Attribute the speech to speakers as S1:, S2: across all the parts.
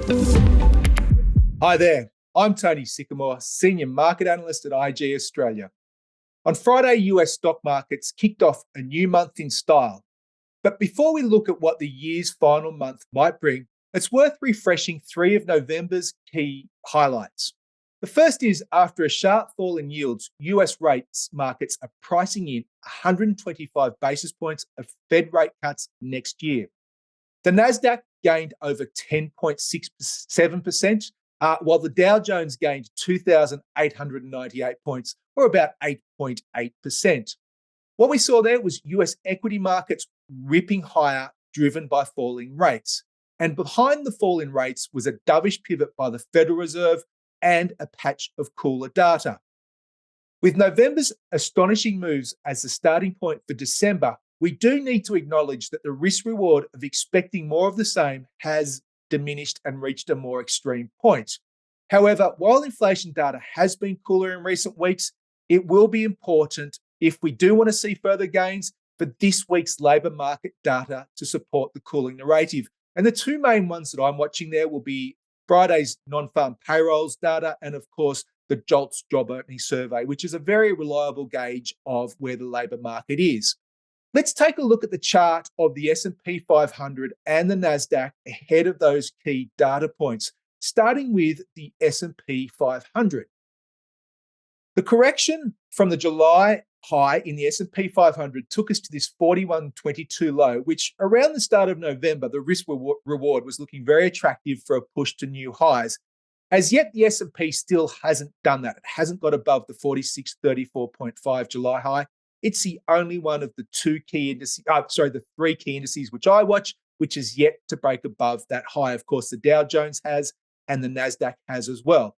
S1: Hi there, I'm Tony Sycamore, Senior Market Analyst at IG Australia. On Friday, US stock markets kicked off a new month in style. But before we look at what the year's final month might bring, it's worth refreshing three of November's key highlights. The first is after a sharp fall in yields, US rates markets are pricing in 125 basis points of Fed rate cuts next year. The Nasdaq gained over 10.67%, while the Dow Jones gained 2,898 points, or about 8.8%. What we saw there was US equity markets ripping higher, driven by falling rates. And behind the fall in rates was a dovish pivot by the Federal Reserve and a patch of cooler data. With November's astonishing moves as the starting point for December, we do need to acknowledge that the risk-reward of expecting more of the same has diminished and reached a more extreme point. However, while inflation data has been cooler in recent weeks, it will be important, if we do want to see further gains, for this week's labour market data to support the cooling narrative. And the two main ones that I'm watching there will be Friday's non-farm payrolls data and, of course, the JOLTS job opening survey, which is a very reliable gauge of where the labour market is. Let's take a look at the chart of the S&P 500 and the Nasdaq ahead of those key data points, starting with the S&P 500. The correction from the July high in the S&P 500 took us to this 41.22 low, which around the start of November, the risk reward was looking very attractive for a push to new highs. As yet, the S&P still hasn't done that. It hasn't got above the 4634.5 July high. It's the only one of the three key indices which I watch, which is yet to break above that high. Of course, the Dow Jones has and the Nasdaq has as well.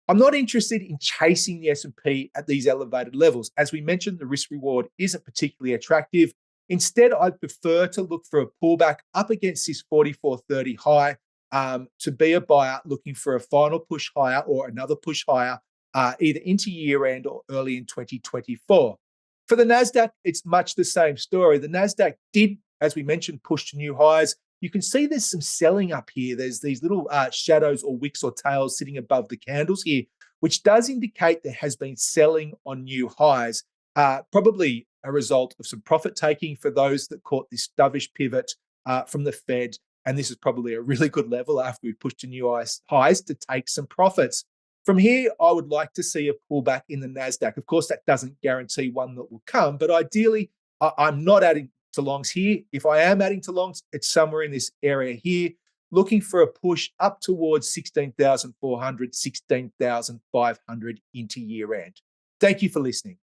S1: I'm not interested in chasing the S&P at these elevated levels. As we mentioned, the risk reward isn't particularly attractive. Instead, I'd prefer to look for a pullback up against this 44.30 high to be a buyer looking for a final push higher or another push higher, either into year end or early in 2024. For the Nasdaq, it's much the same story. The Nasdaq did, as we mentioned, push to new highs. You can see there's some selling up here. There's these little shadows or wicks or tails sitting above the candles here, which does indicate there has been selling on new highs, probably a result of some profit taking for those that caught this dovish pivot from the Fed. And this is probably a really good level after we pushed to new highs to take some profits. From here, I would like to see a pullback in the Nasdaq. Of course, that doesn't guarantee one that will come, but ideally, I'm not adding to longs here. If I am adding to longs, it's somewhere in this area here, looking for a push up towards 16,400, 16,500 into year end. Thank you for listening.